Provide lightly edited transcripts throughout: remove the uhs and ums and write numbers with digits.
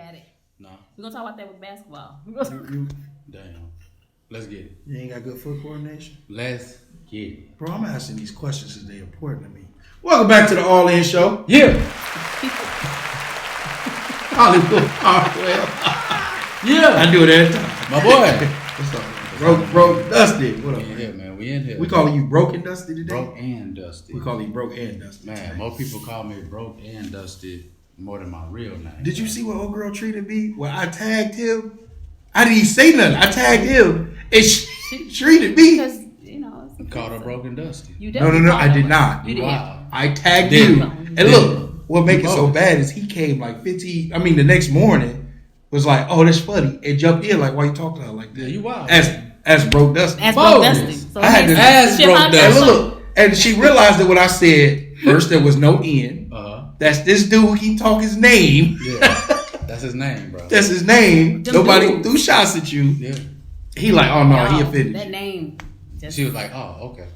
at it. No. We're gonna talk about that with basketball. Damn. Let's get it. You ain't got good foot coordination? Let's get it. Bro, I'm asking these questions because they're important to me. Welcome back to the All In Show. Yeah. Hollywood. Yeah. I do it every time. My boy. What's up? Broke Dusty. What up, We in man? here, man. We in here. We calling you Broken Dusty today? Broke and Dusty. We call you Broke and Dusty. Man, today. most people call me Broke and Dusty more than my real name. Did you see what old girl treated me? When I tagged him? I didn't even say nothing. I tagged him and she treated me. Because, you know, it's Called her Broken Dusty. You No, I did not. You did. Wow. I tagged Did. you. And look, what make it so bad is he came like the next morning was like, oh, that's funny. And jumped in like, why you talking to her like that? Yeah, you wild. As Broke Dusty. As Broke Dusty. So I had to ask Broke Dusty. And look, and she realized that when I said, first there was no N. That's this dude, he talk his name. Yeah. That's his name, bro. That's his name. Them Nobody dudes. threw shots at you. Yeah. He like, oh no, he offended That you. name. Just She was like, oh, okay.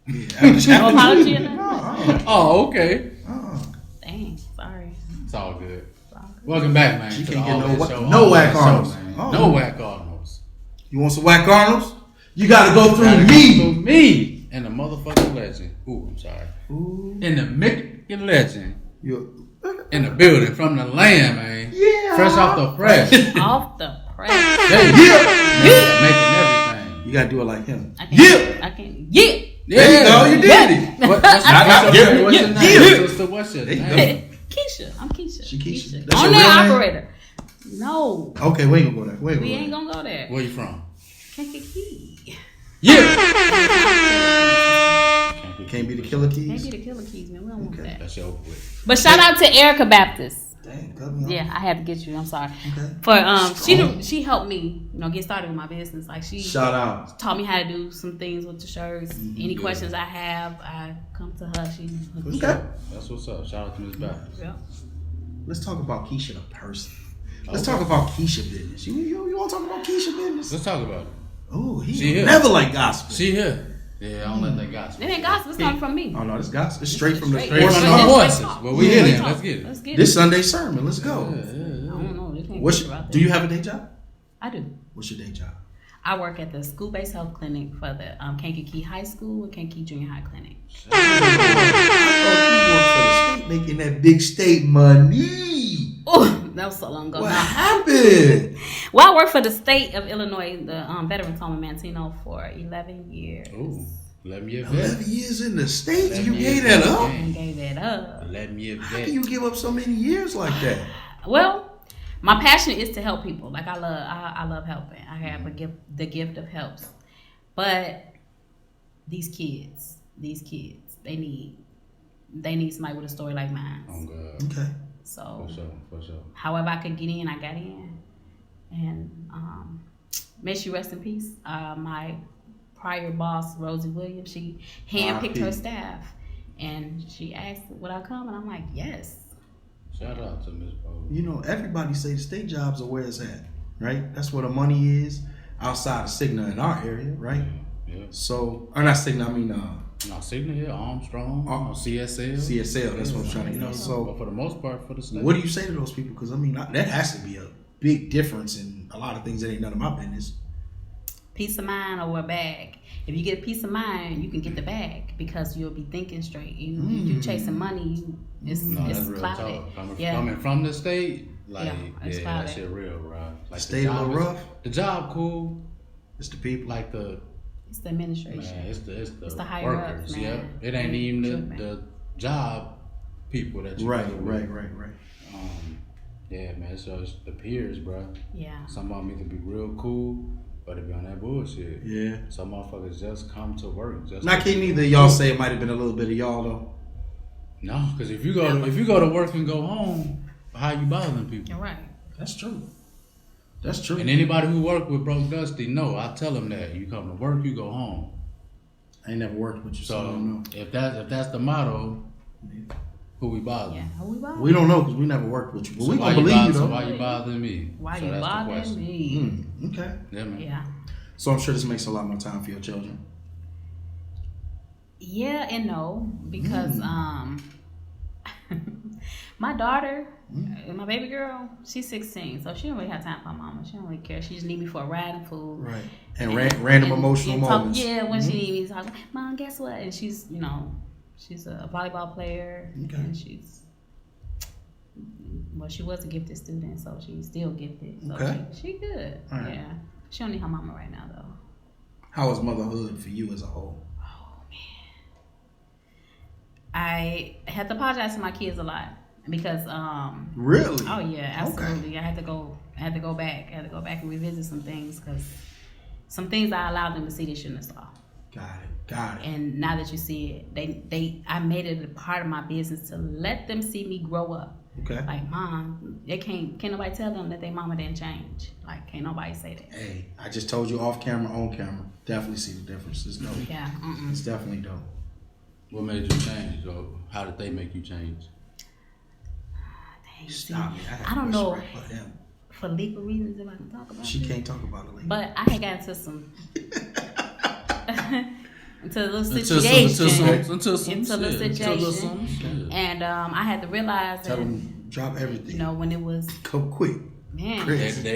no apology or nothing? Oh, okay. Dang, sorry. It's all good. Welcome back, man. She to can't the get All no In wha- Show. no All whack In Show, arms. man. Oh. No whack arms. You want some whack Arnold's? You gotta go through Gotta go me. through me and the motherfucking legend. Ooh, I'm sorry. Ooh. In the Michigan legend. You- In the building from the land, man. Yeah. Fresh off the press. Off the press. Making everything. You gotta do it like him. I can't. There you go. You did it. What's your There you name? Keisha. I'm Keisha. She Keisha. That's On your that real name? operator. No. Okay, we ain't gonna go there. We ain't gonna go there. Where you from? Kankakee. Yeah. Can't be the killer keys. Maybe the killer keys, man. We don't want that. That's your over with. But shout out to Erica Baptist. Dang, cut me off. Yeah, I had to get you. I'm sorry. Okay. For Strong. she helped me, get started with my business. Like she Shout out. taught me how to do some things with the shirts. Any Yeah. questions I have, I come to her. She Okay. That's what's up. Shout out to Miss Baptist. yeah. Let's talk about Keisha the person. Let's talk about Keisha business. You want to talk about Keisha business? Let's talk about it. Oh, She he here. never like gospel. She here. Yeah, I don't let that gossip. It ain't gospel. It's coming from me. Oh no, this gospel. It's straight from the Straight. horse's Straight mouth. from the horses. talk. Well, we Yeah. in there. Let's get it. Let's get This it. Sunday sermon. Let's go. I don't know. They can't What's get about do that. you have a day job? I do. What's your day job? I work at the school-based health clinic for the Kankakee High School and Kankakee Junior High Clinic. I thought you worked for the state, making that big state money. Oh, that was so long ago. What now. happened? Well, I worked for the state of Illinois, the Veterans Home in Mantino for 11 years. Ooh, 11 year 11 vet. years in the States, 11 you years gave that in the up? game. And gave that up. 11 year How vet. can you give up so many years like that? Well, my passion is to help people. Like I love helping. I have the gift of helps. But these kids, they need somebody with a story like mine. Oh, God. Okay. So, For sure. however I could get in, I got in. And may she rest in peace. My prior boss, Rosie Williams, she handpicked her staff. And she asked, would I come? And I'm like, yes. Shout out to Miss Bo. You know, everybody say the state jobs are where it's at, right? That's where the money is outside of Cigna in our area, right? Yeah. So, or not Cigna, I mean Now, Signa here, Armstrong, CSL. CSL, that's what I'm trying to, But So, for the most part, for the state. what do you say to those people? Because, I mean, that has to be a big difference in a lot of things that ain't none of my business. Peace of mind over a bag. If you get a peace of mind, you can get the bag because you'll be thinking straight. You chasing money, it's that's real clouded. talk. Yeah. Coming from the state, like, it's that clouded. shit real, bro. Like, State a little rough. The job cool. It's the people. Like It's the administration. man, it's the higher workers. ups, Yeah, man. it ain't even Tripping. the job people that you Right. deal with. Right. Yeah, man. So it's the peers, bro. Yeah. Some of them either be real cool, or they be on that bullshit. Yeah. Some motherfuckers just come to work. Just Now, can neither of y'all say it might have been a little bit of y'all, though? No, because if you go to work and go home, how you bothering people? You're right. That's true. That's true. And anybody who work with Broke Dusty, no, I tell them that you come to work, you go home. I ain't never worked with you, so I don't know. if that's the motto, who we bothering? Yeah. Who we bothering? We don't know because we never worked with you. But So we why gonna believe you, so though. why you bothering me? Why So you that's the bothering question. me? Okay. Yeah, man. Yeah. So I'm sure this makes a lot more time for your children. Yeah and no, because My daughter, my baby girl, she's 16, so she don't really have time for my mama. She don't really care. She just need me for a ride and food. Right. And random emotional moments. When she need me to talk, Mom, guess what? And she's, she's a volleyball player. Okay. And she was a gifted student, so she's still gifted. So okay. She good. Right. Yeah. She don't need her mama right now, though. How is motherhood for you as a whole? Oh, man. I had to apologize to my kids a lot. Because really? Oh yeah, absolutely. Okay. I had to go back and revisit some things because some things I allowed them to see they shouldn't have saw. Got it. And now that you see it, I made it a part of my business to let them see me grow up. Okay. Like, Mom, they can't nobody tell them that their mama didn't change. Like, can't nobody say that. Hey, I just told you off camera, on camera. Definitely see the difference. It's dope. Yeah. It's definitely dope. What made you change, though? How did they make you change? Stop me. I don't know. For legal reasons, if I can talk about it. She can't talk about it later. But I had got into some into a little situation. And I had to realize that. Tell them drop everything. When it was. Come quick. Man.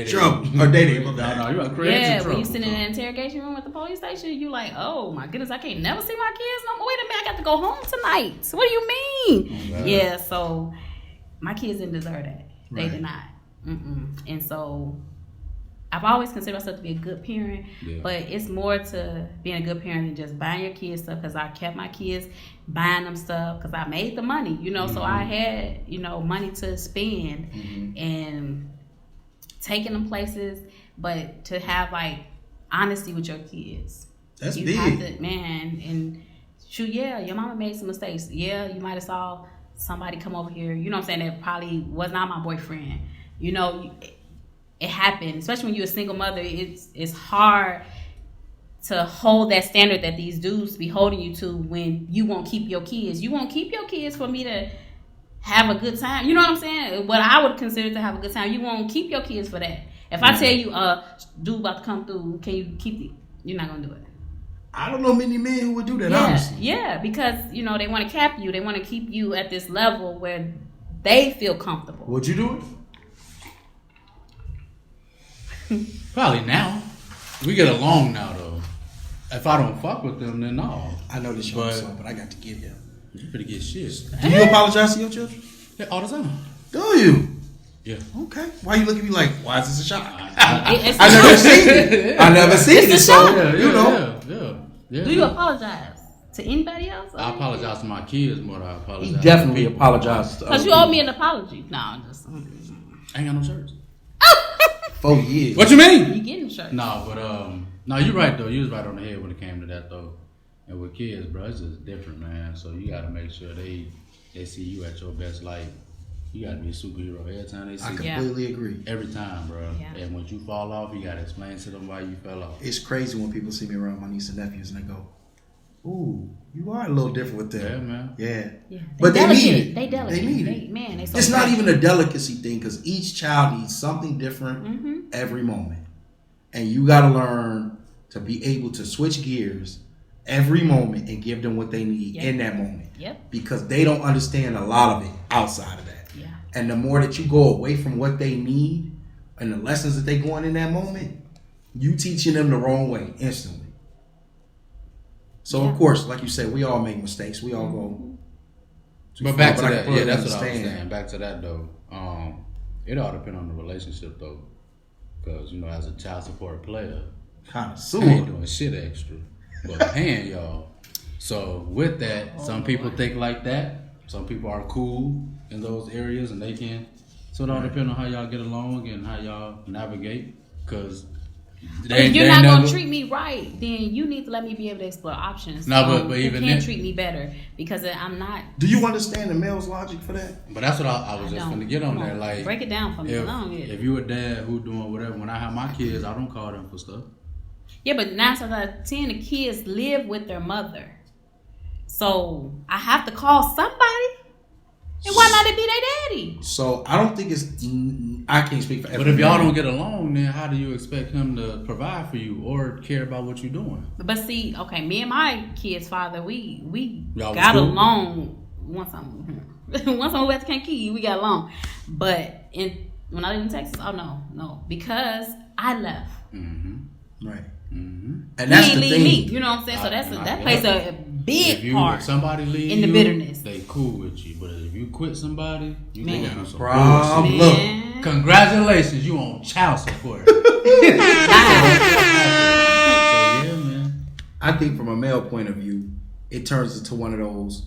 Drop. Or they. No, you are crazy. Yeah, when you sitting in an interrogation room at the police station, you like, oh my goodness, I can't never see my kids no more. Wait a minute, I got to go home tonight. So what do you mean? Oh, yeah, so my kids didn't deserve that. They Right. did not. And so I've always considered myself to be a good parent, but it's more to being a good parent than just buying your kids stuff, because I kept my kids buying them stuff because I made the money, so I had, money to spend and taking them places, but to have like honesty with your kids. That's you big. Have to, man, and shoot, your mama made some mistakes. Yeah, you might have saw somebody come over here, that that probably was not my boyfriend. It happened, especially when you're a single mother. It's hard to hold that standard that these dudes be holding you to when you won't keep your kids. You won't keep your kids for me to have a good time. You know what I'm saying? What I would consider to have a good time. You won't keep your kids for that. If I tell you, dude about to come through, can you keep it? You're not going to do it. I don't know many men who would do that, honestly. Yeah, because, they want to cap you. They want to keep you at this level where they feel comfortable. Would you do it? Probably now. We get along now, though. If I don't fuck with them, then no. I know this show, but I got to get him. You better get shit. Do you apologize to your children? Yeah, all the time. Do you? Yeah. Okay. Why you looking at me like, why is this a shock? I never seen it. I never seen it, so, Yeah. Do you apologize to anybody else? I apologize to my kids more than I apologize. He definitely apologized to because you owe me an apology. No, I'm just. I ain't got no shirts. 4 years. What you mean? You getting shirts? No, but no, you're right though. You was right on the head when it came to that though. And with kids, bro, it's just different, man. So you gotta make sure they see you at your best light. You gotta be a superhero every time they see you. I completely agree. Every time, bro. Yeah. And when you fall off, you gotta explain to them why you fell off. It's crazy when people see me around my niece and nephews and they go, "Ooh, you are a little different with them." Yeah, man. Yeah. But they need it. They delicate. They need it. Man, they so it's not precious. even a delicacy thing because each child needs something different every moment. And you got to learn to be able to switch gears every moment and give them what they need in that moment. Yep. Because they don't understand a lot of it outside of that. Yeah. And the more that you go away from what they need and the lessons that they going in that moment, you teaching them the wrong way instantly. So of course, like you said, we all make mistakes. We all go. But back to that, that's what I was saying. Back to that though, it all depends on the relationship though, because as a child support player, kind of I suing. ain't doing shit extra, but paying y'all. So with that, some people think like that. Some people are cool in those areas, and they can. So it all depends on how y'all get along and how y'all navigate, because. If you're not gonna treat me right, then you need to let me be able to explore options. No, but even you can't then, treat me better because I'm not. Do you understand the male's logic for that? But that's what I was just gonna get on there. Like, break it down for me. If you a dad who doing whatever, when I have my kids, I don't call them for stuff. Yeah, but 9 times out of 10, the kids live with their mother, so I have to call somebody. And why not it be their daddy? So I don't think it's. I can't speak for everyone. But if y'all don't get along, then how do you expect him to provide for you or care about what you're doing? But see, okay, me and my kid's father, we y'all got along once Once I moved back to Kankakee, we got along. But when I lived in Texas, oh no, because I left. Right. Mm-hmm. And that's he the leave thing. me. You know what I'm saying? So that plays a big part. If somebody leave in the bitterness. they cool with you. But if you quit somebody, you Man. think that's some Problem. bullshit. Congratulations, you on child support. So yeah, man. I think from a male point of view, it turns into one of those.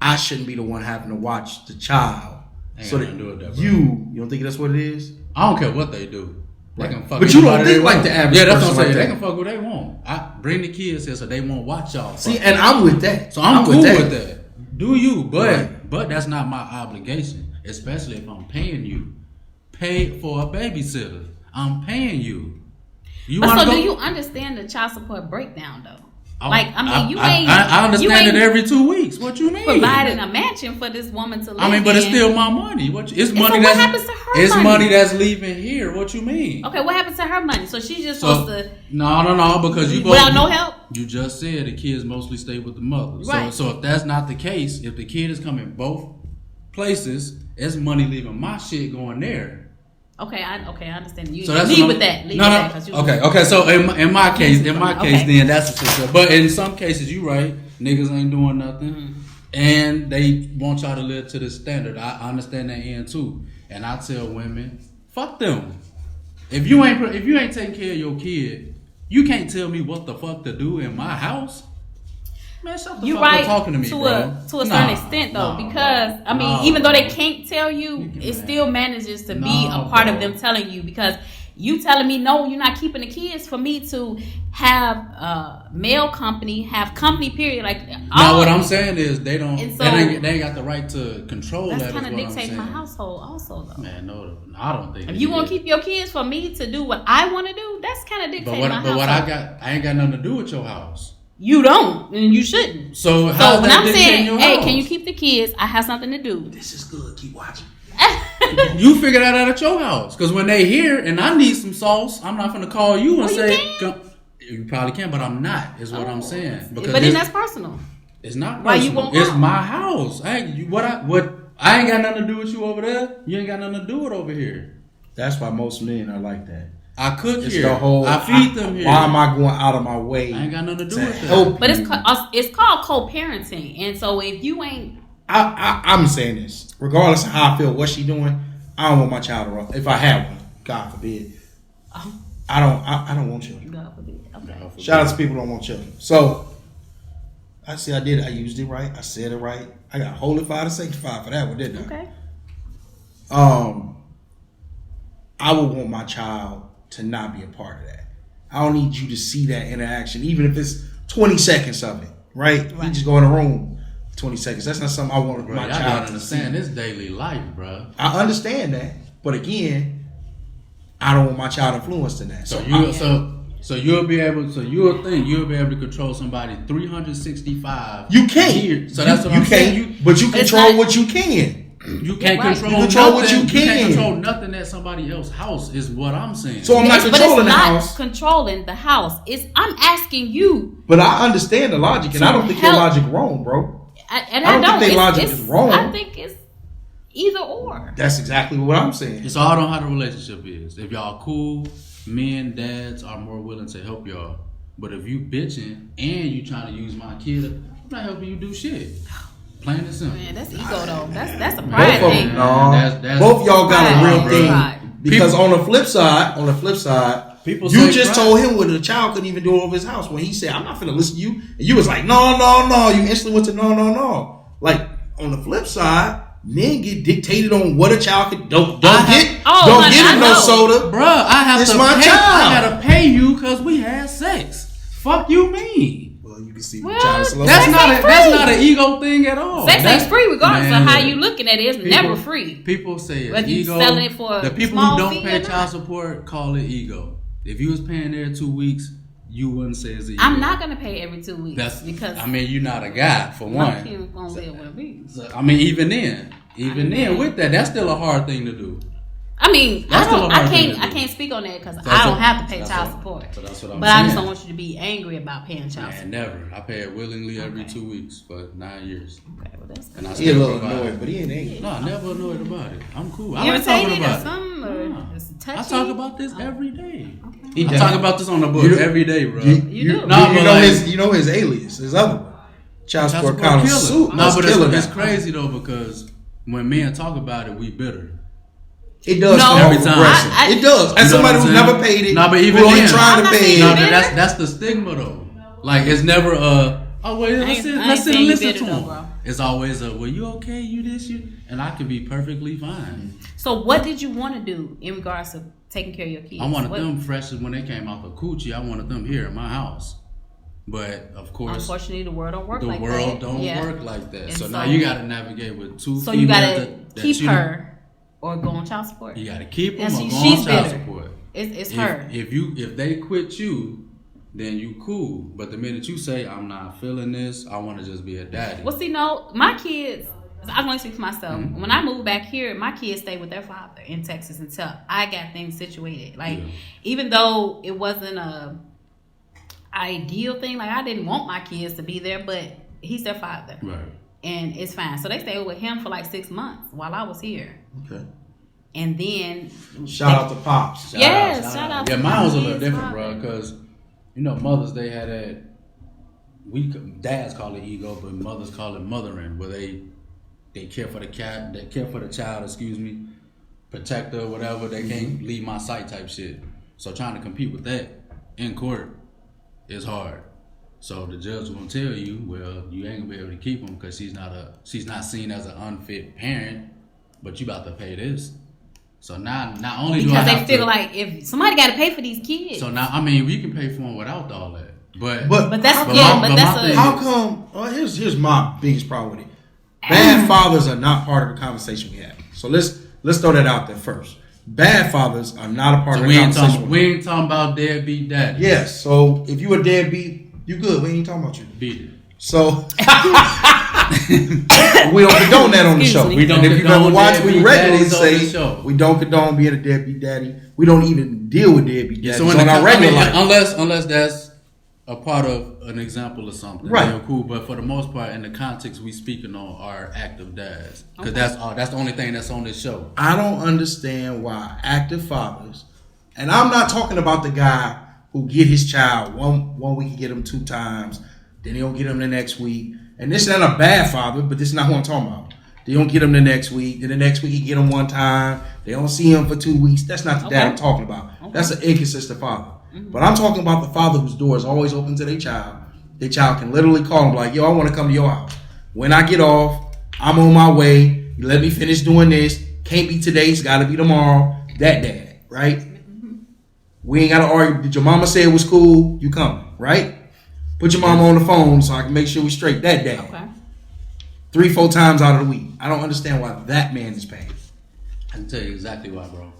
I shouldn't be the one having to watch the child. Ain't So got that nothing to do with that, bro. you don't think that's what it is? I don't care what they do. They can fuck But you don't anybody think they like want. the average Yeah, that's what I'm person saying. like They that. can fuck who they want. I bring the kids here so they won't watch y'all. See, fuck. and I'm with that. So I'm cool with with that. Do you? But Right. but that's not my obligation. Especially if I'm paying you. Pay for a babysitter. I'm paying you. You But want so to go? do you understand the child support breakdown though? I I understand it every 2 weeks. What you mean? providing a mansion for this woman to live I mean, but it's in. still my money. It's money so what that's happens to her it's money? money that's leaving here. What you mean? Okay, what happens to her money? So she's just So supposed to no, because you without no help. You just said the kids mostly stay with the mother. Right. So if that's not the case, if the kid is coming both places, it's money leaving my shit going there. Okay, I understand. You So that's leave what with that. Leave no, with no. that 'cause you- Okay. So in my case, Okay. then that's the situation. But in some cases, you right. Niggas ain't doing nothing, Mm-hmm. and they want y'all to live to the standard. I understand that end too, and I tell women, fuck them. If you ain't taking care of your kid, you can't tell me what the fuck to do in my house. Man, shut the You fuck right up talking to me, bro. to a certain extent though, because I mean, even though they can't tell you, it still manages to be a part of them telling you. Because you telling me no, you're not keeping the kids for me to have male company, have company period. Like No, what I'm saying is they don't. And so- they ain't got the right to control that. that's kind is of what I'm dictates my saying. household also though. Man, no, I don't think. If it you want is. to keep your kids for me to do what I want to do, that's kind of dictating my household. But I ain't got nothing to do with your house. You don't, and you shouldn't. So So when I'm dictating saying, your hey, house? can you keep the kids? I have something to do. This is good. Keep watching. You figure that out at your house. Because when they here and I need some sauce, I'm not gonna call you and Well, you say, can. "Come." You probably can, but I'm not. Is what I'm saying. But then that's personal. it's not Why you personal. won't It's come? my house. I ain't got nothing to do with you over there. You ain't got nothing to do with over here. That's why most men are like that. I cook It's here. the whole. I feed them here. Why am I going out of my way? I ain't got nothing to do to with that. help But you? it's called co-parenting, and so if you ain't, I'm saying this, regardless of how I feel, what she doing, I don't want my child to run. If I have one, God forbid, I don't want children. God forbid. Okay. Shout out to people who don't want children. So I used it right. I said it right. I got holified and sanctified for that one, didn't I? Okay. I would want my child to not be a part of that. I don't need you to see that interaction, even if it's 20 seconds of it, right? You just go in a room, 20 seconds. That's not something I want Bro, my I child gotta to understand see. this daily life, bro. I understand that, but again, I don't want my child influenced in that. So you'll be able to control somebody 365. You can't. years. So that's what you I'm saying. but you control not- what you can. You can't Right. control, You control what nothing. you can. can't control nothing at somebody else's house. Is what I'm saying. So I'm not But controlling it's the not house. controlling the house. I'm asking you, But I understand the logic, and To I don't think your help- logic wrong, bro. and I don't think their It's- logic it's- is wrong. I think it's either or. That's exactly what I'm saying. It's all on how the relationship is. If y'all cool, men, dads are more willing to help y'all. But if you bitching and you trying to use my kid, I'm not helping you do shit. Plain and simple. Man, that's ego though. That's a Both pride of thing. them, no. That's- Both y'all got a Pride, real bro. thing. Pride. Because on the flip side, People you say just pride. told him what the child couldn't even do over his house when he said, "I'm not finna listen to you," and you was like, "No." You instantly went to no. Like on the flip side, men get dictated on what a child could don't honey, get I him no know. soda. Bruh, I have It's to my pay. child. I gotta pay you because we had sex. Fuck you mean? Well, you can see Well, the child is slow. That's Sex not ain't that's free. not an ego thing at all. Sex ain't free regardless Man, of how look. you looking at it. It's never free. People say it's Whether you ego. selling it for the a people small who don't fee pay or child not. support call it ego. If you was paying there 2 weeks, you wouldn't say it's ego. I'm not gonna pay every 2 weeks because I mean, you're not a guy for my one. kid gonna live with me. So, I mean, even then, with that, that's still a hard thing to do. I mean, That's still a hard I thing to do. can't speak on that because So I don't that's have to pay that's child what- support. So that's what I'm But saying. I just don't want you to be angry about paying child Man, support. never. I pay it willingly every Okay. 2 weeks for 9 years. Okay, well that's And I He a still little provide. annoyed, but he ain't angry. No, I never annoyed about it. I'm cool. I like irritated talking or about it. something, or Nah. just touchy? I talk about this every day. He I does. talk about this on the book You- every day, bro. You do. You Nah, but know like- his alias, his other one. Child Child support support count killer. suit. No, but killer it's now. crazy though because when men talk about it, we bitter. It does No, come every off time. aggressive. It does. You As know somebody what who's I'm never saying? paid it, Nah, but even who only then- trying I'm to not pay saying it. No, bitter. that's the stigma though. Like it's never oh well, let's sit I ain't and saying you listen bitter to though, him. bro. It's always well, you okay? You this you, and I can be perfectly fine. So what did you want to do in regards to taking care of your kids? I wanted What- them fresh as when they came out the coochie. I wanted them here in my house, but of course. Unfortunately, the world don't work The like that. world don't Yeah. work like that. And So so- now you got to navigate with two. So you females gotta that keep you- her or go on child support. You got to keep them And or see, go she's on child bitter. support. It's If, her. if they quit you, then you cool. But the minute you say I'm not feeling this, I want to just be a daddy. Well, see, no, my kids. I'm going to speak for myself. Mm-hmm. When I moved back here, my kids stayed with their father in Texas until I got things situated. Like, Yeah. even though it wasn't a ideal thing, like I didn't want my kids to be there, but he's their father, Right. and it's fine. So they stayed with him for like 6 months while I was here, Okay. and then Shout out to Pops. Yes, shout out Yeah, to mine was a my little kids' different, bro. father. Because Mother's Day had that. Dads call it ego, but mothers call it mothering, where they care for the cat, they care for the child. Excuse me, protect her, whatever. They can't leave my sight type shit. So trying to compete with that in court is hard. So the judge will tell you, well, you ain't gonna be able to keep him because she's not seen as an unfit parent, but you about to pay this. So now, not only do I because they have feel to, like if somebody got to pay for these kids. so now, I mean, we can pay for them without all that. But that's how yeah, come- but my that's thing- a How come? Well, here's my biggest problem with it. Bad fathers are not part of the conversation we have. So let's throw that out there first. Bad fathers are not a part so of we the ain't conversation. talking. We ain't talking about deadbeat daddy. Yes. So if you a deadbeat, you good. We ain't talking about you. Beat it. So we don't condone that on the Excuse show. me. We don't And if you've condone ever watched, we deadbeat regularly daddies on say this show. we don't condone being a deadbeat daddy. We don't even deal with deadbeat daddies So in on the, our regular life. unless that's a part of an example or something, Right. then cool. But for the most part, in the context we speaking on are active dads, because that's the only thing that's on this show. I don't understand why active fathers, and I'm not talking about the guy who get his child one week, he get him 2 times, then he don't get him the next week. And this is not a bad father, but this is not who I'm talking about. They don't get him the next week, then the next week he get him 1 time. They don't see him for 2 weeks. That's not the dad I'm talking about. That's an inconsistent father. But I'm talking about the father whose door is always open to their child. Their child can literally call him like, yo, I want to come to your house. When I get off, I'm on my way. You let me finish doing this. Can't be today. It's got to be tomorrow. That dad, right? We ain't got to argue. Did your mama say it was cool? You coming, right? Put your mama on the phone so I can make sure we straight. That dad. okay. 3-4 times out of the week. I don't understand why that man is paying. I can tell you exactly why, bro.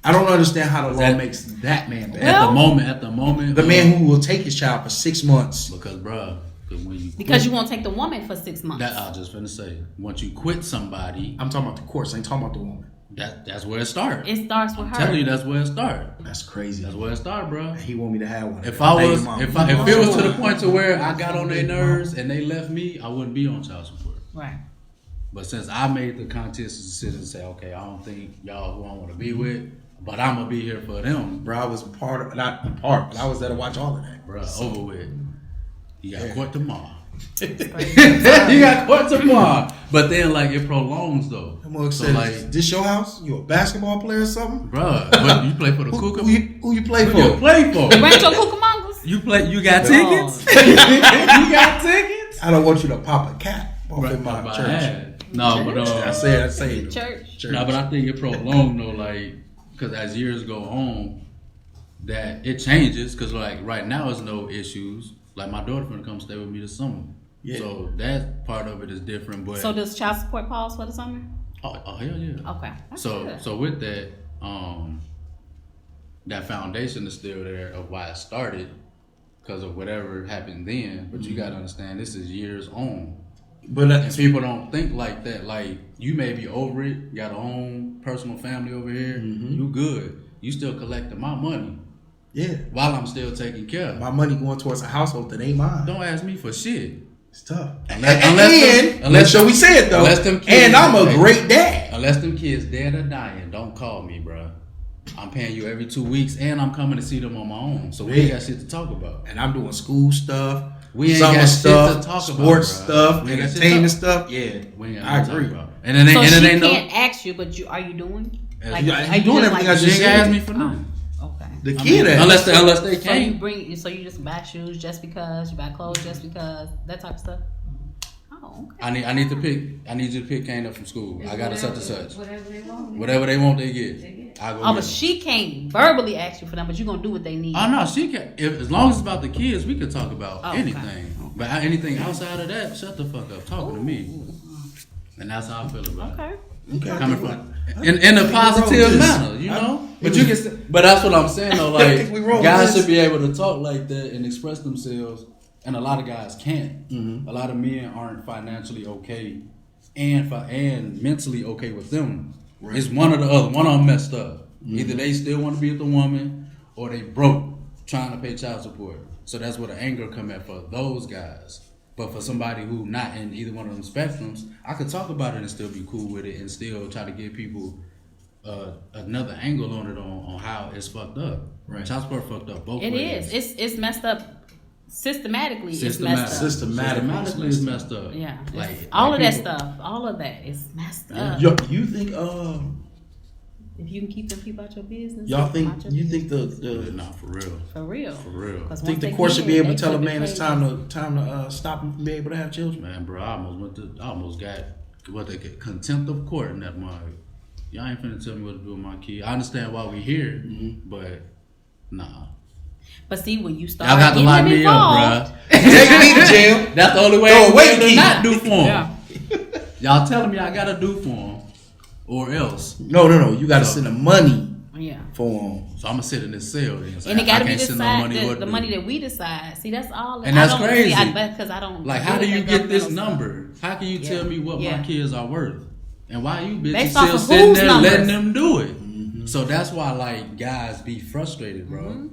I don't understand how the law That- makes that man bad. Well- At the moment, The man who will take his child for 6 months. because bro, when you Because quit, you won't take the woman for 6 months. that I was just finna say, once you quit somebody, I'm talking about the courts. I ain't talking about the woman. that's where it starts. It starts with her. Tell you that's where it starts. That's crazy. That's where it starts, bro. He want me to have one. If I Baby was, mama. if it was to the point to where I got on their nerves and they left me, I wouldn't be on child support. Right. But since I made the conscious decision to say, okay, I don't think y'all who I want to be with, but I'm gonna be here for them, Bro, I was not a part, but I was there to watch all of that. bro. Over with. You got court tomorrow. Crazy. You got court tomorrow. But then, like, it prolongs though. I'm more So, excited. like, This your house? You a basketball player or something? bro, but you play for the Cougar. Who you play Who you for? play for? Rancho Cucamongas. You play. You got Oh. tickets. You got tickets. I don't want you to pop a cat off Right, in my my church. ad. No, but I say Church. no, but I think it prolonged though, like, because as years go on, that it changes. Because like right now, it's no issues. Like my daughter gonna come stay with me this summer, Yeah. so that part of it is different. But So does child support pause for the summer? oh hell yeah. Okay. That's So good. so with that, that foundation is still there of why it started, because of whatever happened then. But you gotta understand, this is years on. But and people don't think like that. Like, you may be over it, got a own personal family over here, you good. You still collecting my money. Yeah. While I'm still taking care of. My money going towards a household that ain't mine. Don't ask me for shit. It's tough. Unless we say it though. Unless them kids, and I'm a great dad. Unless them kids dead or dying, don't call me, bro. I'm paying you every 2 weeks, and I'm coming to see them on my own. So we ain't got shit to talk about. And I'm doing school stuff, we ain't summer got stuff, shit to talk sports about, stuff, entertainment stuff. Yeah, we ain't I agree. And then so and she ain't can't ask you, but are you doing? Like, are you doing everything I just said? Ask me for nothing. Okay. The kid, unless they So can't. So you just buy shoes just because, you buy clothes just because, that type of stuff. Oh, okay. I need you to pick Kane up from school. I got to such and such. Whatever they want, they get. I go. Oh, but she can't verbally ask you for them, but you gonna do what they need. Oh no, she can. As long as it's about the kids, we could talk about anything. Okay. But anything outside of that, shut the fuck up. Talking to me, and that's how I feel about it. Okay. Coming from in a positive manner, you know. But you can. But that's what I'm saying though. Like, guys should be able to talk like that and express themselves, and a lot of guys can't. A lot of men aren't financially okay, and mentally okay with them. Right. It's one or the other. One of them messed up. Either they still want to be with the woman, or they broke trying to pay child support. So that's where the anger come at for those guys. But for somebody who not in either one of them spectrums, I could talk about it and still be cool with it and still try to give people another angle on it on how it's fucked up. Right. Child support fucked up both ways. It is. It's messed up. Systematically, it's messed up. Systematically, it's messed up. Yeah, like all of that people, stuff. All of that is messed up. You think? If you can keep them people out your business, y'all think? You think the nah, for real? For real. Think the court should be able to tell a man it's time to stop him from being able to have children? Man, bro, I almost got what they get contempt of court in that mug. Y'all ain't finna tell me what to do with my kid. I understand why we here, but nah. But see, when you start, y'all got to lock me up, bro. Take me to jail. That's the only way to not do for him. Yeah. Y'all telling me I gotta do for him, or else. No. You gotta send the money. Yeah. For him. So I'm gonna sit in this cell. And it gotta be decided. The money that we decide. See, that's all. And that's crazy. Because I don't. Like, how do you get this number? How can you tell me what my kids are worth? And why you bitches still sitting there letting them do it? So that's why, like, guys be frustrated, bro.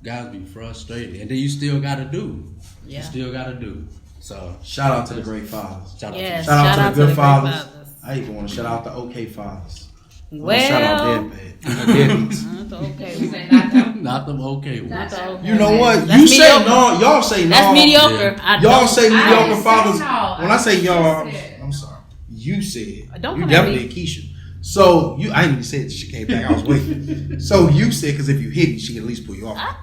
Guys be frustrated, and then you still gotta do. Yeah. You still gotta do. So shout out to the great fathers. Shout out to the good fathers. I even want to shout out the okay fathers. Well, shout out deadbeats. Not the okay ones. You know what? You say no. Y'all say no. That's mediocre. Yeah. Y'all say mediocre fathers. When I say y'all, I'm sorry. You said. You definitely Keisha. So I didn't even say it. She came back. I was waiting. So you said because if you hit it, she can at least pull you off.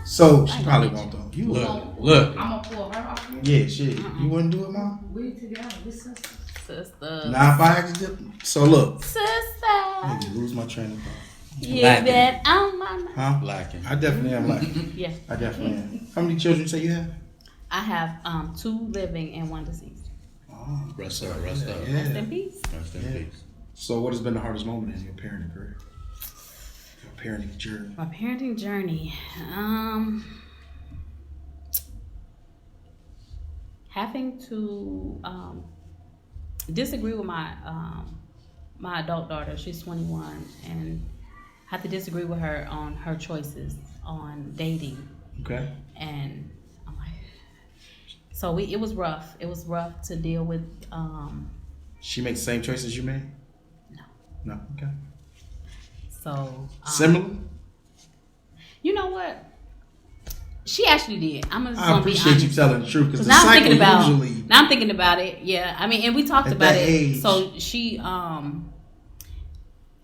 So she probably won't though. You look. I'm gonna pull her off. Yeah, shit. You wouldn't do it, Mom? We together. We sisters. Nah, if I accidentally. So look. Sister. I need to lose my train of thought. You bet on my mind. Huh? Lacking. I definitely am lacking. Yeah. I definitely am. How many children you say you have? I have 2 living and 1 deceased. Oh, rest up. Yeah. Rest in peace. Rest in peace. So, what has been the hardest moment in your parenting career? Your parenting journey? My parenting journey. Having to disagree with my my adult daughter. She's 21, and have to disagree with her on her choices on dating. Okay. And I'm like, so it was rough. It was rough to deal with. She made the same choices you made? No. Okay. So similar? You know what? She actually did. I appreciate you telling the truth because now I'm thinking about it. Yeah, I mean, and we talked about it. Age. So she, I'm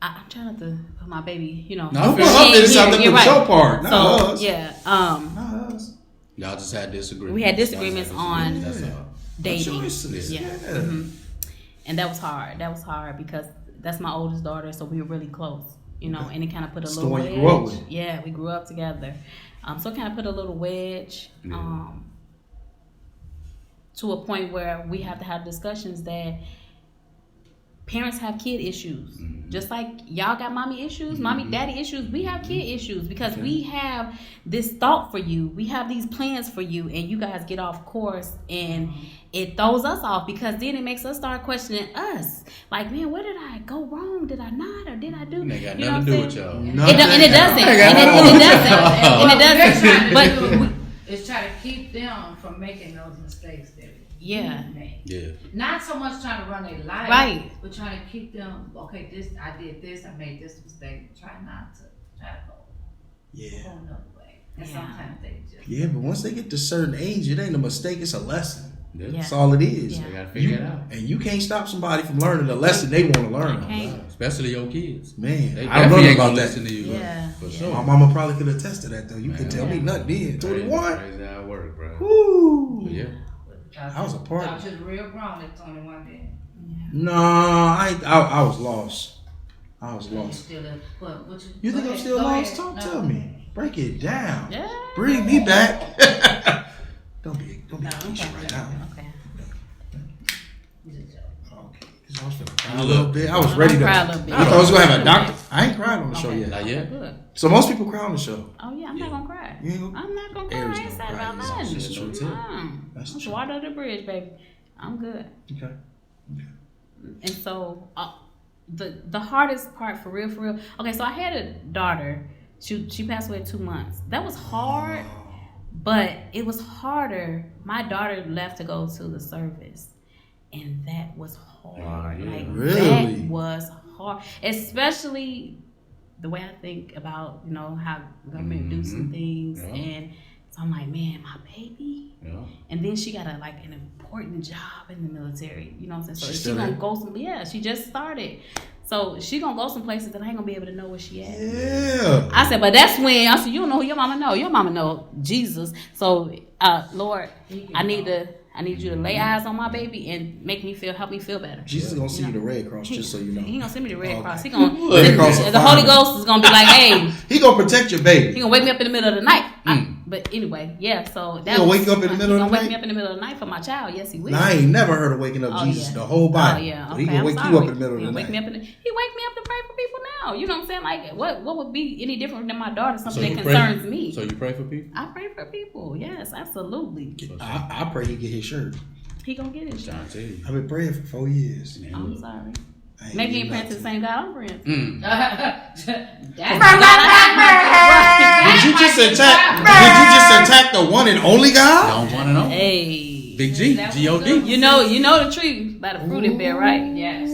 trying not to put my baby. No, this out there for your part. Not us. Yeah. Not us. Y'all just had disagreements. We had disagreements on dating. Yeah. Mm-hmm. And that was hard. That was hard because that's my oldest daughter, so we were really close, and it kind of put a little wedge. The one you grew up with. Yeah, we grew up together. So it kind of put a little wedge to a point where we have to have discussions that parents have kid issues. Just like y'all got mommy issues, mommy, daddy issues, we have kid issues because we have this thought for you. We have these plans for you, and you guys get off course, and it throws us off because then it makes us start questioning us. Like, man, where did I go wrong? Did I not, or did I do? It ain't got You know nothing to what do I'm with saying? y'all. And it doesn't. And it doesn't. But it's trying to keep them from making those mistakes that yeah. we made. Yeah. Not so much trying to run their life, Right. but trying to keep them. Okay, I did this. I made this mistake. Try not to go Yeah. another way. And Yeah. sometimes they just. Yeah, but once they get to a certain age, it ain't a mistake, it's a lesson. Yeah. That's all it is. Yeah. They gotta figure it out. And you can't stop somebody from learning the lesson they want to learn. Okay. Especially your kids. Man, They I don't definitely know ain't about gonna that. listen to you. Yeah. For My sure. mama probably could attest to that though. You Man. could tell me nothing then. 21. Crazy how it work, bro. Woo. Yeah. I was a part of I was just real grown at 21 then. No, I was lost. I was lost. Still in, but what You think go I'm ahead, still go lost? ahead. Talk No. to me. Break it down. Yeah. Bring me back. Don't be No, a Keisha right now. Okay. You just joke. Okay. 'Cause I was finna cry a little bit. I was I'm ready to. cry a little bit. I thought I was gonna have a doctor. I ain't cried on the show Okay. yet. Not yet. Good. So most people cry on the show. Oh yeah, I'm not gonna cry. You ain't gonna- I'm not gonna cry. Aries I ain't gonna sad cry. about That's nothing. just true, too. That's That's true. water under the bridge, baby. I'm good. Okay. And so the hardest part for real. Okay, so I had a daughter. She passed away at 2 months. That was hard, but it was harder. My daughter left to go to the service, and that was hard. Yeah. Like Really? that was hard, especially the way I think about how government do some things, Yeah. and so I'm like, man, my baby. Yeah. And then she got an important job in the military. You know what I'm saying? So She's she still gonna there? go she just started. So she gonna go some places that I ain't gonna be able to know where she at. Yeah. I said, but that's when I said, you don't know who your mama know. Your mama know Jesus. So Lord, I need you to lay eyes on my baby and help me feel better. Jesus gonna see you the Red Cross, just so you know. He gonna send me the Red Okay. Cross. He gonna Red Cross will the find Holy me. Ghost is gonna be like, hey, He gonna protect your baby. he gonna wake me up in the middle of the night. But anyway, yeah. So that gonna wake you up in the middle of the He gonna wake night? me up in the middle of the night for my child. Yes, he will. Now I ain't never heard of waking up Oh, Jesus yeah. the whole Bible. Oh yeah, So okay. he gonna I'm wake sorry. you up in the middle of He the wake night. me up he wake me up to pray for people now. You know what I'm saying? Like what would be any different than my daughter? Something that concerns me. So you pray for people? I pray for people. Yes, absolutely. I pray he get his shirt. He gonna get his shot. Trying to tell you. I've been praying for 4 years. Man, I'm look. sorry. I ain't Maybe you getting ain't praying to the nothing. same God I'm praying to. Did you just attack the one and only God? Don't want to know. Hey. Big G, G-O-D. You know the tree by the fruit it bear, right? Yes.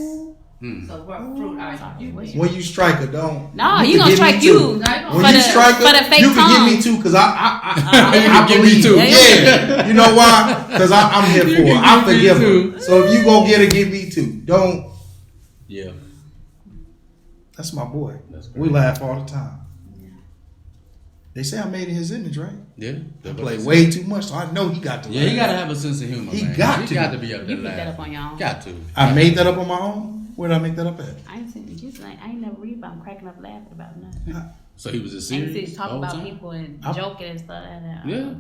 Mm. So what fruit are you? When you strike her, don't. No, you he can gonna give me strike two. you. When you strike her, for the fake you can tongue. give me two because I can give me believe. two. Yeah, you know why? Because I'm here You for her. can I give me forgive two. her. So if you gonna get her, give me two. Don't. Yeah. That's my boy. That's We great. laugh all the time. They say I made in his image, right? Yeah. I play way too much, so I know he got to. Yeah, laugh. you gotta have a sense of humor, He man. got You to. got to be up there You put that laughing. up on your own. Got to. I made that up on my own. Where did I make that up at? I ain't seen you like I ain't never read about him cracking up laughing about nothing. So he was just I ain't serious see talk all the about time? people and I- joking and stuff like that. Yeah.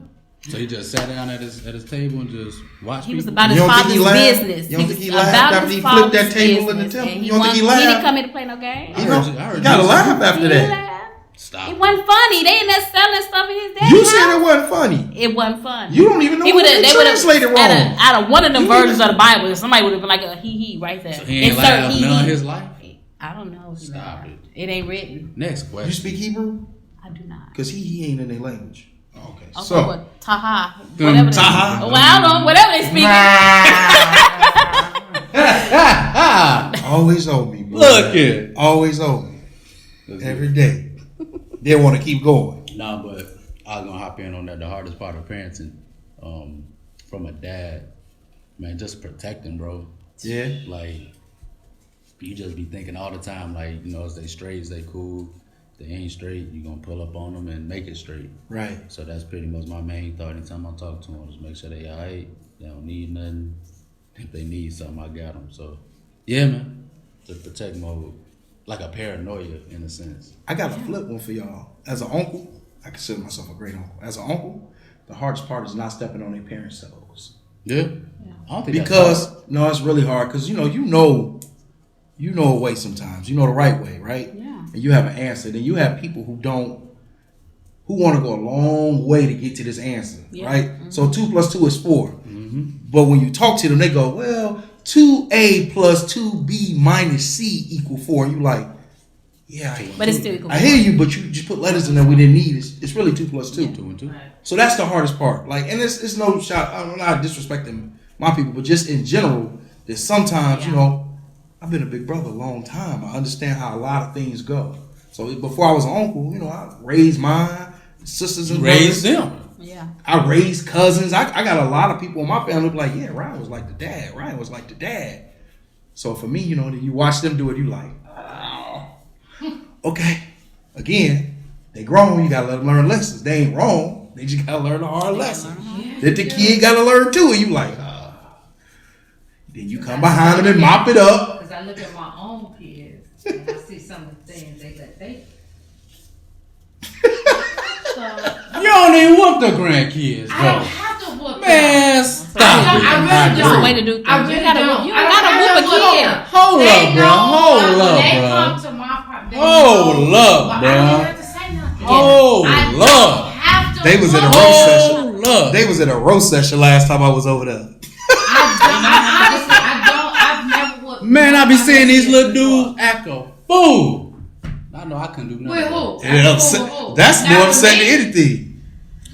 So he just sat down at his table and just watched He was people? about his You don't think father's he laughed? business. You don't think was he laughed about after his he flipped that father's table in the business, temple? and You don't think he He laughed? didn't come here to play no game. I You heard know, you- I heard you gotta you- laugh after He that. laughed. Stop. It wasn't funny. They in there selling stuff in his dad's You house. said it wasn't funny. It wasn't funny. You don't even know He what would've- they they would've- translated wrong. Out of one of them You versions even- of the Bible, somebody would have been like a he right there. So he ain't Insert laughed he, none of he. his life? I don't know. If he Stop laughed. it. It ain't written. Next You question. speak Hebrew? I do not. Because he ain't in their language. Okay. Okay, So, what? Taha. Whatever. Taha. Well, I don't know. Whatever they speak. always owe me, bro. Look it. Always owe me. Every day. They want to keep going. Nah, but I was gonna hop in on that. The hardest part of parenting, from a dad, man, just protecting, bro. Yeah. Like, you just be thinking all the time, like, is they straight, is they cool? If they ain't straight, you gonna pull up on them and make it straight. Right. So that's pretty much my main thought anytime I talk to them, is make sure they alright, they don't need nothing. If they need something, I got them. So, yeah, man, the protect mode, like a paranoia in a sense. I got a flip one for y'all. As an uncle, I consider myself a great uncle. As an uncle, the hardest part is not stepping on their parents' toes. Yeah. I don't think Because, no, it's really hard because, you know you know a way sometimes. You know the right way, right? Yeah. And you have an answer. Then you have people who want to go a long way to get to this answer, right? Mm-hmm. So 2 + 2 is 4. Mm-hmm. But when you talk to them, they go, well, 2A + 2B - C = 4. And you like, yeah, but it's still equal. I hear you, but you just put letters in there we didn't need. It's really 2 + 2. Yeah. 2 and 2. Right. So that's the hardest part. Like, and it's no shot. I'm not disrespecting my people, but just in general, that sometimes, I've been a big brother a long time. I understand how a lot of things go. So before I was an uncle, I raised mine, sisters and Raised brothers. them. Yeah. I raised cousins. I got a lot of people in my family be like, yeah, Ryan was like the dad. Ryan was like the dad. So for me, you watch them do it, you like, oh, okay. Again, they grown. You gotta let them learn lessons. They ain't wrong. They just gotta learn a hard lesson. That the kid gotta learn too. And you like, then you come behind them and mop it up. Because I look at my own kids and I see some of the things they You don't even whoop the grandkids, I don't though. have to whoop Man, them. stop I it. really It's don't. a way to do things. I really you gotta don't. you don't gotta whoop a kid. Hold They up, bro. know Hold when up, they bro. come to my property. Hold up, I bro. don't have to say nothing. Hold I up. don't have to They was in a whoop roast them. session. Hold up. They was at a roast session last time I was over there. I've never whooped. Man, I be seeing these little before. dudes act a fool. I know I couldn't do nothing. With who? It upset. That's more upsetting than anything.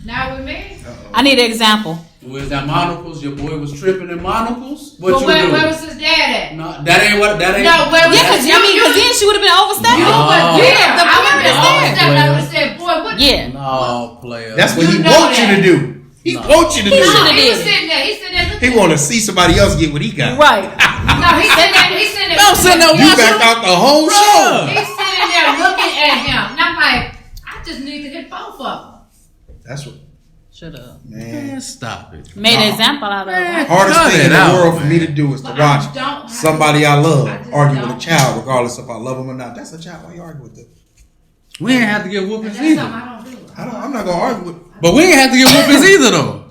Not with me. I need an example. Was that monocles? Your boy was tripping in monocles? What But you where do? was his dad at? No, that ain't what. That ain't. No, where was Yeah, because then she would have been overstepping. You were No. there. The I would have been point overstepped. is- I would have said, boy, what? Yeah. No, player. That's what he You know wants you that. to do. He No. wants you to He do should've it. He was did. sitting there. He's sitting there looking. He want to see somebody else get what he got. Right. No, he's sitting there. He's sitting there. Don't sit there You watching. backed out the whole show. He's sitting there looking at him. And I'm like, I just need to hit both of them. That's what, Should have man. Man, stop it. made an example out of it. Hardest Cut thing it in the out, world for man. me to do is to But watch I don't have somebody to- I love I just argue with a don't. child, regardless if I love them or not. That's a child. Why you argue with them? We ain't have to get And whoopings that's something either. I don't do. I'm not gonna argue with. But we ain't have to get whoopings either, though.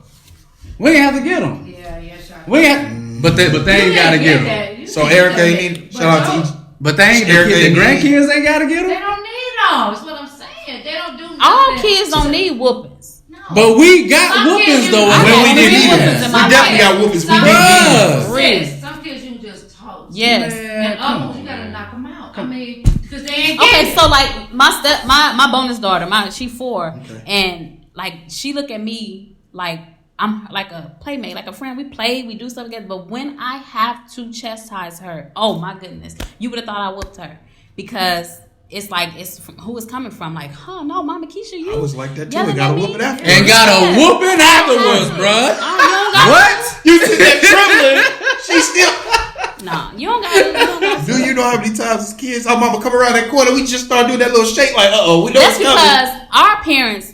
We ain't have to get them. Yeah, sure. We ain't. But they ain't gotta get them. So Erica ain't need. Shout out to each. But they ain't. Erica The ain't grandkids ain't gotta get They them. don't need them. That's what I'm saying. They don't do nothing. All kids don't need whoopings. No. But we got Some kids whoopings you- though. I When got we didn't three need whoopings it, in we my definitely life. got whoopings. We Some didn't need Bruh. it. Really? Some kids you just toast. Yes. Man, And come others you on, gotta man. knock them out. I mean, because they ain't getting Okay, it. so like my bonus daughter, she 4, Okay. and like she look at me like I'm like a playmate, like a friend. We play, we do stuff together. But when I have to chastise her, oh my goodness, you would have thought I whooped her because it's like it's from, who it's coming from. Like, oh no, Mama Keisha, you. I was like that too. yelling And got a at me? whooping after. And got a whooping afterwards, bruh. Oh, you don't got What? You did that trembling. She still. No, you don't got. Do you know how many times as kids, our mama come around that corner, we just start doing that little shake like, we know That's it's coming. because our parents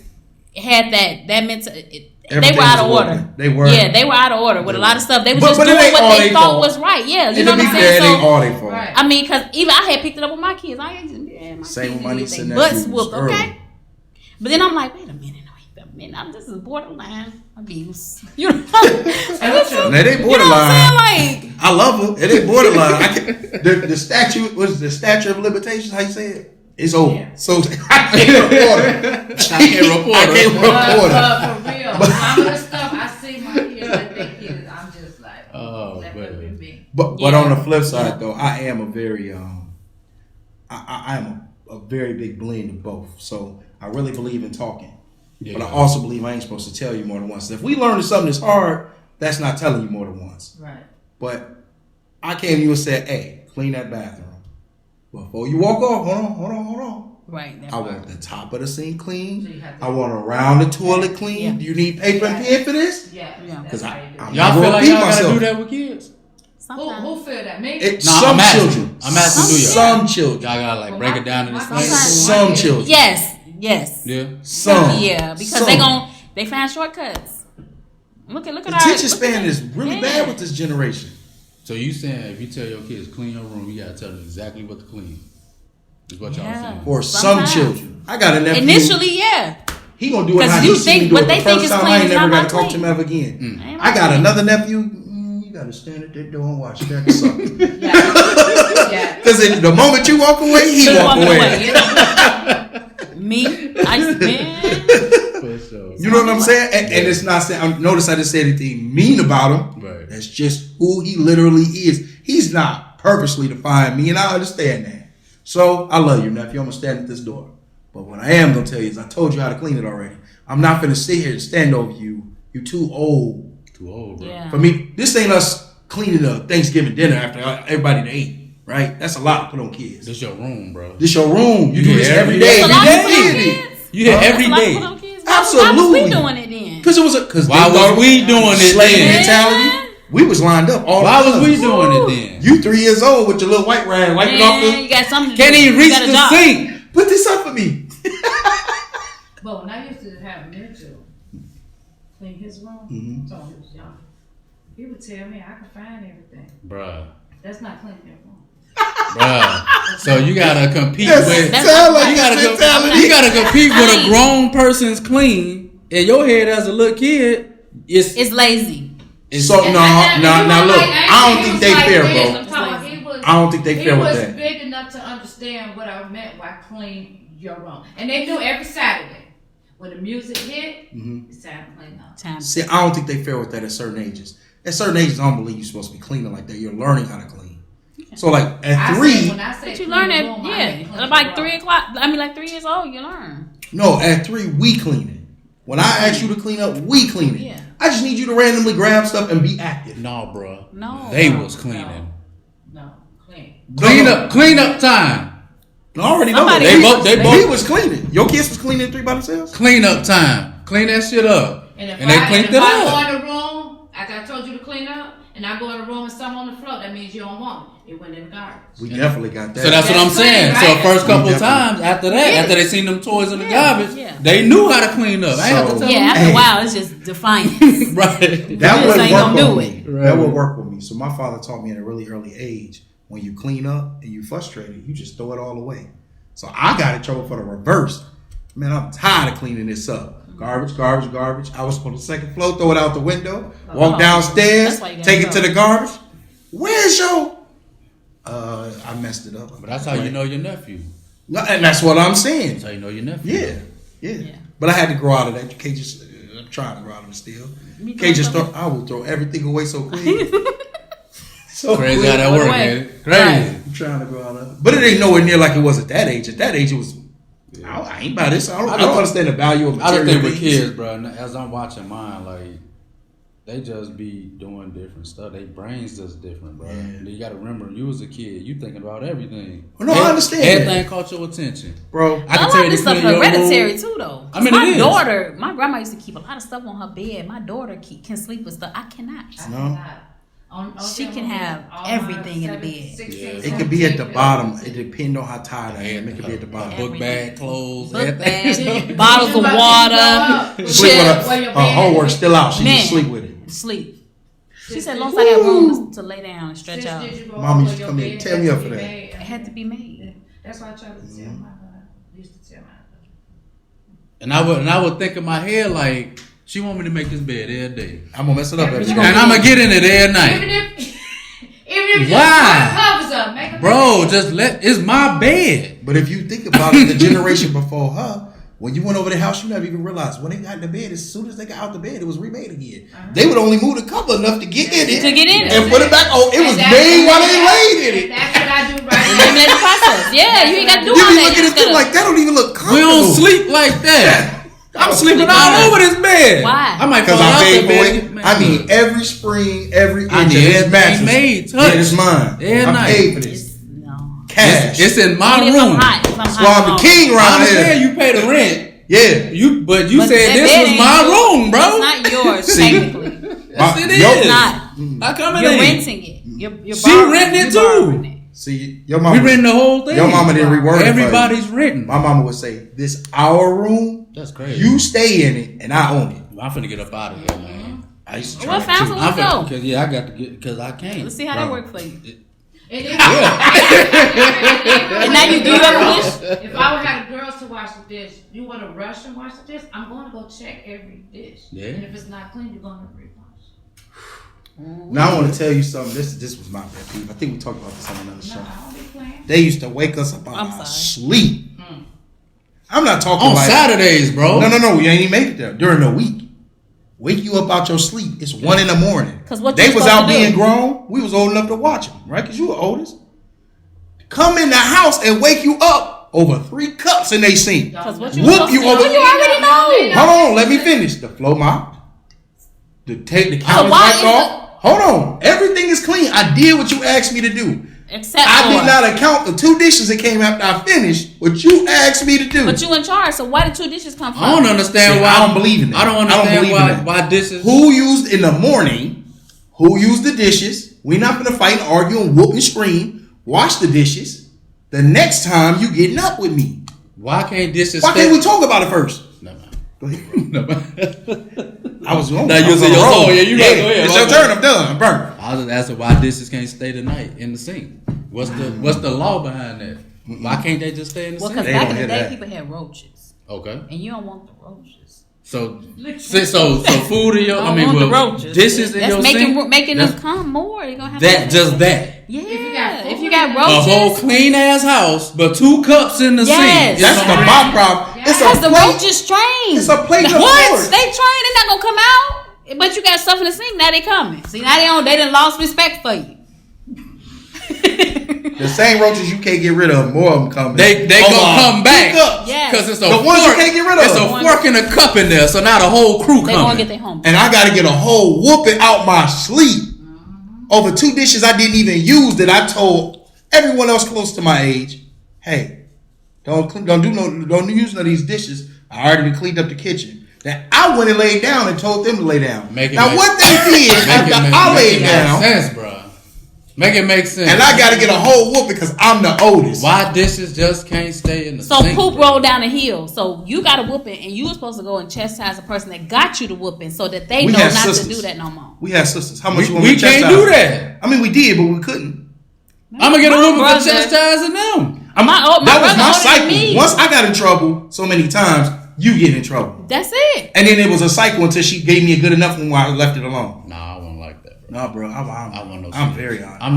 had that mental. They Everything were out of was order. working. They were. Yeah, they were out of order with a lot of stuff. They was But just it doing ain't all what they they thought fault. was right. Yeah, you And know to what be I'm fair, saying? it ain't So, all they fault. Right. I mean, because even I had picked it up with my kids. My Same kids with my need niece their and butts nephews whooped, early. okay? But then I'm like, wait a minute. This is borderline abuse. You know? Now, they borderline. You know what I'm saying? Like, I love her. It ain't borderline. The statute was the statute of limitations. How you say it? It's over. Yeah. So I can't report her. I can't report I her. can't report her. For real, some of the stuff I see my kids like they kids, I'm just like, Oh, that man. could be me. But Yeah. on the flip side though, I am a very I am a very big blend of both. So I really believe in talking. Yeah. But I also believe I ain't supposed to tell you more than once. If we learn something that's hard, that's not telling you more than once. Right. But I came to you and said, hey, clean that bathroom. Before you walk off, hold on. right. that I part. want the top of the sink So clean. you have to- I want around the toilet clean. Yeah. Do you need paper and pen for this? Yeah. Yeah. That's 'Cause how I- you do I'm it. Y'all I'm feel gonna like repeat y'all gotta myself. do that with kids? Sometimes. Who feel that? Me? It, No, some I'm asking. children. I'm asking, do y'all? Some children. Y'all gotta like break it down in this Well, thing? Some children. Yes. Yeah. Some. Yeah, because Some. they find shortcuts. Look at The our attention look span at- is really Yeah. bad with this generation. So you saying if you tell your kids clean your room, you gotta tell them exactly what to clean. Is what y'all Yeah. saying? Or some Sometimes. children. I got a nephew. Initially, yeah. He gonna do it 'Cause how you he see me think do what it. they The think first is time clean I ain't is never not got my to talk to him clean. ever again. Ain't I my got clean. another nephew. You got had to stand at that door and watch that sucker. Yeah. Because the moment you walk away, he walk away. Me, man. For sure. You know what I'm saying? And it's not saying. Notice I didn't say anything mean about him. Right. That's just who he literally is. He's not purposely defying me, and I understand that. So I love you, nephew. I'm gonna stand at this door. But what I am gonna tell you is, I told you how to clean it already. I'm not gonna sit here and stand over you. You're too old. Too old, bro. Yeah. For me, this ain't us cleaning a Thanksgiving dinner after everybody ate. Right? That's a lot to put on kids. This your room, bro. This your room. You do Yeah, this every every day. day. That's a lot to put on Every day. kids. You hit every That's a lot to day. put on kids. Absolutely. Why was we doing it then? Because it was because Why was we doing it slave then? mentality. We was lined up all Why the was time. we doing it then? You 3 years old with your little white rag wiping off Man, you the. got something to Can't do. even You reach got a the job. sink. Put this up for me. But when I used to have Mitchell clean his room, Mhm. so he was young, he would tell me I could find everything. Bruh. That's not cleaning your room. Bruh. So you gotta compete That's with. sound like You gotta, mentality. you gotta compete with a grown person's clean. In your head as a little kid, It's lazy. So no, look. I don't think they fair, bro. Bro. I don't think they fair with He that. was big enough to understand what I meant by clean your room. And they knew every Saturday when the music hit, it's time to clean up. Time. See, I don't think they fair with that at certain ages. At certain ages, I don't believe you're supposed to be cleaning like that. You're learning how to clean. So like at 3, But you learn it, yeah. About 3 o'clock. I mean, like 3 years old, you learn. no, at 3 we clean it. When I ask you to clean up, we clean it. Yeah. I just need you to randomly grab stuff and be active. no, bruh. No. They was cleaning. No, clean. Clean up time. I already know that. Somebody- They both- He was cleaning. Your kids was cleaning at 3 by themselves? Clean up time. Clean that shit up. And if And they cleaned it I go up. in the room, after I told you to clean up, and I go in the room and something on the floor, that means you don't want it. It went in the garbage. We definitely got that. So that's what I'm That's saying. clean, So right? first couple We definitely- times after that, after they seen them toys in the garbage, yeah. they knew how to clean up. I ain't have to tell Yeah, them. after a while, it's just defiance. Right. That just would ain't work gonna do with it. me. Right. That would work with me. So my father taught me at a really early age, when you clean up and you frustrated, you just throw it all away. So I got in trouble for the reverse. Man, I'm tired of cleaning this up. Garbage. I was on the second floor, throw it out the window, walk downstairs, That's why you gotta take it to go. the garbage. Where's your? I messed it up. But that's how you know your nephew. No, and that's what I'm saying. That's how you know your nephew. Yeah. But I had to grow out of that. You can't just. I'm trying to grow out of it still. You can't just throw. I will throw everything away so quick. So Crazy quick. how that works, Away. man. Crazy. Right. I'm trying to grow out of it. But it ain't nowhere near like it was at that age. At that age, it was. I ain't buy this. I don't understand the value of I just material think with things. kids, bro, and as I'm watching mine, like, they just be doing different stuff. They brains just different, bro. Yeah. You got to remember, you was a kid. You thinking about everything. Well, no, I understand Everything that. caught your attention. Bro, I A can lot tell of you this to stuff clean your hereditary room. too, though. I mean, my it is. daughter, my grandma used to keep a lot of stuff on her bed. My daughter can sleep with stuff. I cannot. No. She can have everything in the bed. It could be at the bottom. It depends on how tired I am. It could be at the bottom. Book bag, clothes, Book everything. bag, bottles of water, Sleep chips, with her homework still out. She just sleep with it. sleep. She said, as long as I got room to lay down and stretch out, it Mama used to come in and tear me up for that. had to be made. That's why I tried to tell my used to tell my And I would think in my head, like, she want me to make this bed every day. I'm gonna mess it up every And day. I'm going to get in it every night. Even if Why? covers up, make a Bro, it's my bed. But if you think about it, the generation before her, when you went over the house, you never even realized when they got in the bed. As soon as they got out the bed, it was remade again. They would only move the cover enough to get in it, and put it back. Oh, it was made while they laid in it. That's what I do right now. Eliminate the process. Yeah, you ain't got to do You all be that. looking You at them gotta- like that don't even look We comfortable. don't sleep like that. I'm sleeping all over this bed. Why? I might Because fall I out paid the for bed. it. I mean, every spring, every I inch need of this everything mattress. made, Yeah, touch. it's mine. Every I night. paid for this. No. Cash. It's in my Only if I'm room. hot. If I'm That's hot, why I'm no. the king I around understand here. you pay the rent. Yeah. But you But said that this bed was ain't my yours. room, bro. It's not yours, See? technically. Yes, it Yo- is. It's not. I come in. You're renting it. You're She borrowing renting it you're borrowing too. it. See, your mama. We renting the whole thing. Your mama didn't reword it for you. Everybody's renting. My mama would say, "This our room. That's crazy. You stay in it, and I own it." I'm finna get up out of here, man. I used to Well, try found to. some- I'm Let's go. finna, cause yeah, I got to get, cause I can't. Let's see how that works for you. And And now you do you ever wish? if I would have the girls to wash the dish, you want to rush and wash the dish? I'm going to go check every dish. Yeah. And if it's not clean, you're going to rewash. Now I want to tell you something. This was my pet peeve. I think we talked about this on another show. No, I don't be playing. They used to wake us up out of our sleep. I'm not talking on like Saturdays, bro. No. You ain't even make it there during the week. Wake you up out your sleep. It's 1 a.m. Because what they you was out being do? grown. We was old enough to watch them, right? Because you were oldest. Come in the house and wake you up over 3 cups in they sink. Because what you Whoop you over. You already know. Hold on, let me finish. The flow mop. Take the counters back off. Hold on. Everything is clean. I did what you asked me to do. Except I did not account the 2 dishes that came after I finished what you asked me to do. But you in charge, so why did 2 dishes come from? I don't understand why. I don't believe in that. I don't understand why dishes. Who used in the morning? Who used the dishes? We're not gonna fight and argue and whoop and scream. Wash the dishes. The next time you getting up with me. Why can't dishes? Why can't we talk about it first? No, man. Go ahead. No, man. I was on. Now you say your soul. Yeah, you right. Go ahead. It's your turn. I'm done. I'm burnt. I was asking why dishes can't stay the night in the sink. What's the law behind that? Why can't they just stay in the Well, sink? because back in the day, people had roaches. Okay. And you don't want the roaches. So food in your. I want the roaches. Dishes in your sink. Making them come more. You're gonna have that just that. Yeah. If you got roaches, a whole clean ass house, but 2 cups in the sink. That's my problem. Yes. It's because the plate. roaches trained. It's a plate of What? yours. They trained. They're not gonna come out. But you got stuff in the sink. Now they coming. See, now they done lost respect for you. The same roaches you can't get rid of, more of them coming. They gonna come back. Yes. Because it's a The ones you can't get rid of. It's a fork and a cup in there, so now the whole crew They coming. gonna get their home. And I gotta get a whole whooping out my sleep over 2 dishes I didn't even use that I told everyone else close to my age, hey, don't use none of these dishes. I already cleaned up the kitchen. That I went and laid down and told them to lay down. What they did after I laid down. Make sense, bro. Make it make sense. And I gotta get a whole whoop because I'm the oldest. Why dishes just can't stay in the So sink? poop rolled down the hill. So you got a whooping, and you were supposed to go and chastise the person that got you the whooping, so that they know not to do that no more. We had sisters. How much you want we me to chastise? can't do that. I mean, we did, but we couldn't. I'm gonna get a whooping for chastising them. That was my cycle. Once I got in trouble so many times, you get in trouble. That's it. And then it was a cycle until she gave me a good enough one while I left it alone. Nah, I won't like that, bro. No, bro. I'm very honest. I'm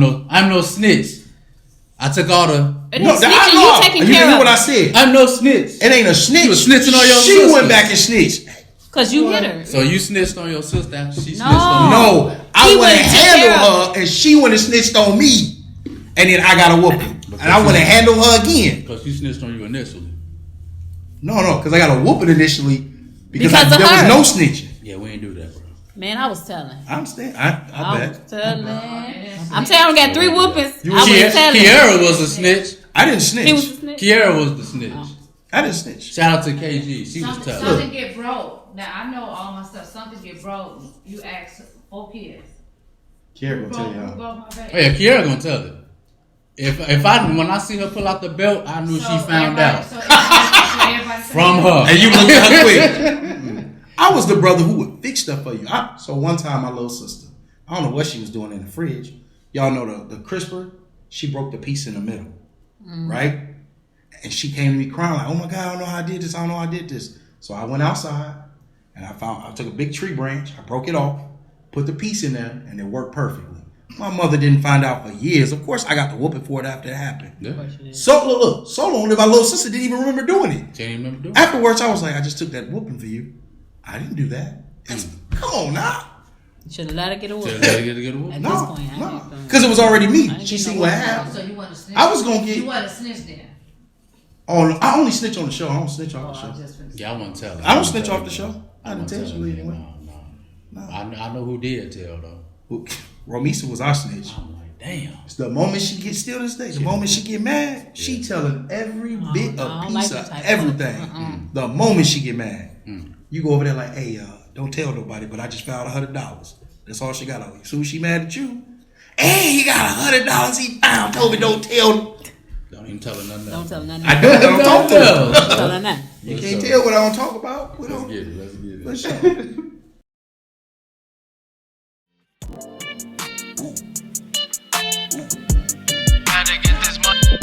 no snitch. I took all the. You taking care of. You what I said. I'm no snitch. It ain't a snitch. You was snitching on your She sister. went back and snitched. Because you hit her. So you snitched on your sister after she snitched on you? No, I went and handled her, and she went and snitched on me, and then I got a whooping, and I went and handled her again. Because she snitched on you initially. No, because I got a whooping initially because of there her. was no snitching. Yeah, we ain't do that, bro. Man, I was telling. I understand. I bet. I'm telling. I got 3 whoopings. I was telling. Kiara was a snitch. I didn't snitch. He was a snitch. Kiara was the snitch. I didn't snitch. Shout out to KG. She was telling. Something get broke. Now I know all my stuff. Something get broke. You ask 4 kids. Kiara gonna tell Who y'all. broke my baby? Oh yeah, Kiara gonna tell it. If when I see her pull out the belt, I knew she found out everybody from her. And you look at her quick. I was the brother who would fix stuff for you. So one time, my little sister, I don't know what she was doing in the fridge. Y'all know the crisper. She broke the piece in the middle, right? And she came to me crying like, "Oh my God, I don't know how I did this. I don't know how I did this." So I went outside and I took a big tree branch. I broke it off, put the piece in there, and it worked perfectly. My mother didn't find out for years. Of course, I got the whooping for it after it happened. Yeah. So look, so long that my little sister didn't even remember doing it. Can't even remember doing it. Afterwards, I was like, I just took that whooping for you. I didn't do that. Come on now. You should have let her get a whooping. Should have let her get a whooping. At this No, point, no. Because it was already me. She get seen no what whooping. happened. So you want to snitch? I was going to get... You want to snitch then? Oh, I only snitch on the show. I don't snitch off the show. Yeah, I won't tell her. I don't snitch off the show. I won't tell her. intentionally anyway. No. I know who did tell though. Romisa was our snitch. I'm like, damn. It's the moment she gets still this day. The moment she get mad, she telling every bit of piece of everything. The moment she get mad, you go over there like, hey, don't tell nobody, but I just found $100. That's all she got on you. Soon as she mad at you, hey, he got $100 he found. Told me don't tell. Don't even tell her nothing. Don't tell her nothing. I know what I'm talking about. Don't tell her nothing. You can't tell what I don't talk about. Let's get it. Let's get it. Let's show. Gotta get this money.